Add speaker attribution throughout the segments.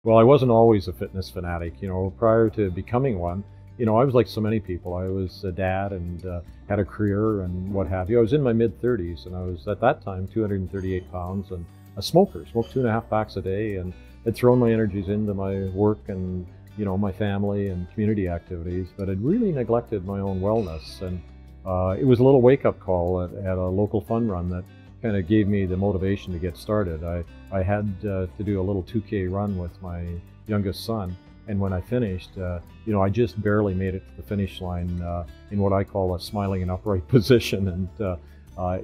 Speaker 1: Well, I wasn't always a fitness fanatic. Prior to becoming one, I was like so many people. I was a dad and had a career and what have you. I was in my mid-30s and I was at that time 238 pounds and a smoker, smoked 2.5 packs a day, and had thrown my energies into my work and my family and community activities, but I'd really neglected my own wellness. And it was a little wake-up call at a local fun run that kind of gave me the motivation to get started. I had to do a little 2K run with my youngest son, and when I finished, I just barely made it to the finish line in what I call a smiling and upright position, and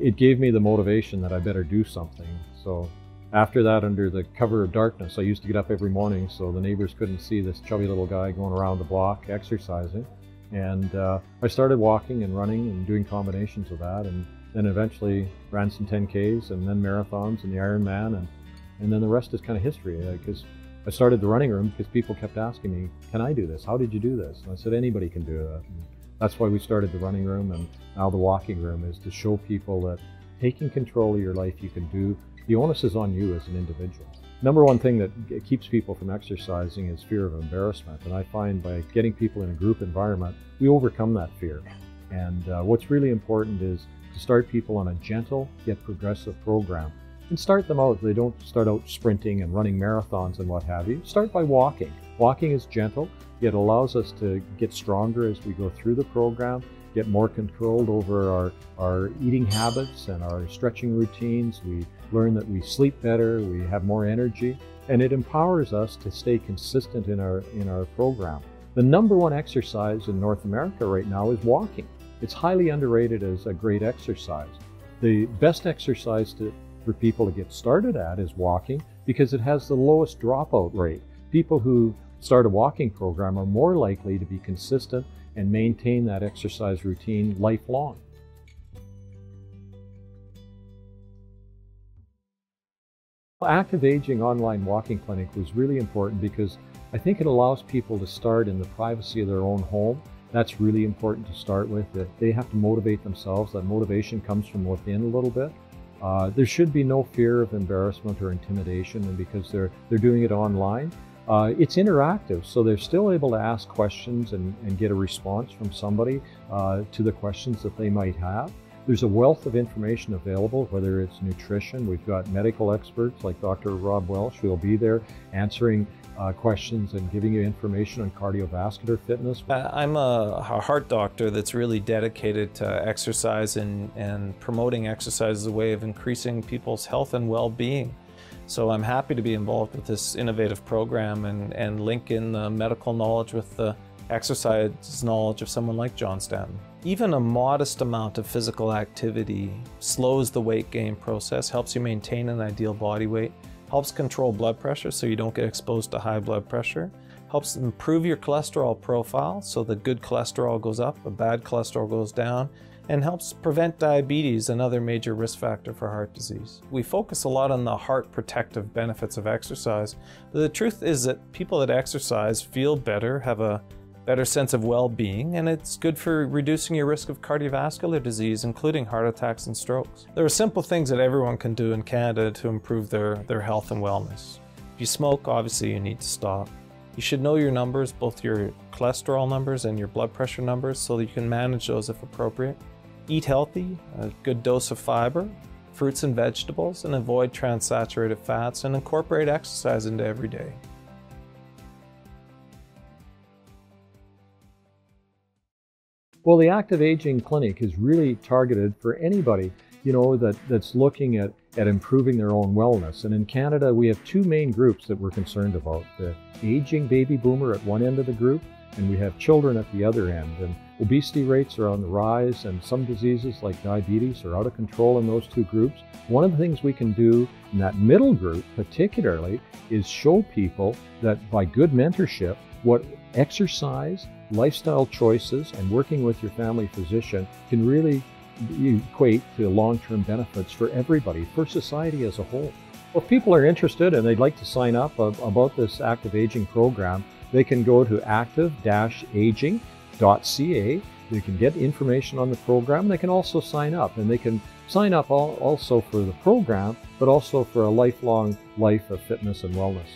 Speaker 1: it gave me the motivation that I better do something. So after that, under the cover of darkness, I used to get up every morning so the neighbors couldn't see this chubby little guy going around the block exercising. And I started walking and running and doing combinations of that, and then eventually ran some 10Ks and then marathons and the Ironman, and then the rest is kind of history. Because I started the running room because people kept asking me, can I do this? How did you do this? And I said, anybody can do that. And that's why we started the running room, and now the walking room is to show people that taking control of your life you can do. The onus is on you as an individual. Number one thing that keeps people from exercising is fear of embarrassment. And I find by getting people in a group environment, we overcome that fear. And what's really important is to start people on a gentle yet progressive program. And start them out. They don't start out sprinting and running marathons and what have you. Start by walking. Walking is gentle, yet allows us to get stronger as we go through the program, get more controlled over our eating habits and our stretching routines. We learn that we sleep better, we have more energy, and it empowers us to stay consistent in our program. The number one exercise in North America right now is walking. It's highly underrated as a great exercise. The best exercise for people to get started at is walking because it has the lowest dropout rate. People who start a walking program are more likely to be consistent and maintain that exercise routine lifelong. Active Aging Online Walking Clinic was really important because I think it allows people to start in the privacy of their own home. That's really important to start with, that they have to motivate themselves. That motivation comes from within a little bit. There should be no fear of embarrassment or intimidation, and because they're doing it online, it's interactive, so they're still able to ask questions and get a response from somebody to the questions that they might have. There's a wealth of information available, whether it's nutrition. We've got medical experts like Dr. Rob Welsh who will be there answering questions and giving you information on cardiovascular fitness.
Speaker 2: I'm a heart doctor that's really dedicated to exercise and promoting exercise as a way of increasing people's health and well-being. So I'm happy to be involved with this innovative program and link in the medical knowledge with the exercise knowledge of someone like John Stanton. Even a modest amount of physical activity slows the weight gain process, helps you maintain an ideal body weight, helps control blood pressure so you don't get exposed to high blood pressure, helps improve your cholesterol profile so the good cholesterol goes up, the bad cholesterol goes down, and helps prevent diabetes, another major risk factor for heart disease. We focus a lot on the heart protective benefits of exercise, but the truth is that people that exercise feel better, have a better sense of well-being, and it's good for reducing your risk of cardiovascular disease, including heart attacks and strokes. There are simple things that everyone can do in Canada to improve their health and wellness. If you smoke, obviously you need to stop. You should know your numbers, both your cholesterol numbers and your blood pressure numbers, so that you can manage those if appropriate. Eat healthy, a good dose of fiber, fruits and vegetables, and avoid trans-saturated fats, and incorporate exercise into every day.
Speaker 1: Well, the Active Aging Clinic is really targeted for anybody, that's looking at improving their own wellness. And in Canada, we have two main groups that we're concerned about. The aging baby boomer at one end of the group, and we have children at the other end. And obesity rates are on the rise, and some diseases like diabetes are out of control in those two groups. One of the things we can do in that middle group particularly is show people that by good mentorship, what exercise, lifestyle choices, and working with your family physician can really equate to long-term benefits for everybody, for society as a whole. Well, if people are interested and they'd like to sign up about this Active Aging program, they can go to active-aging.ca. They can get information on the program. They can also sign up, and they can sign up also for the program, but also for a lifelong life of fitness and wellness.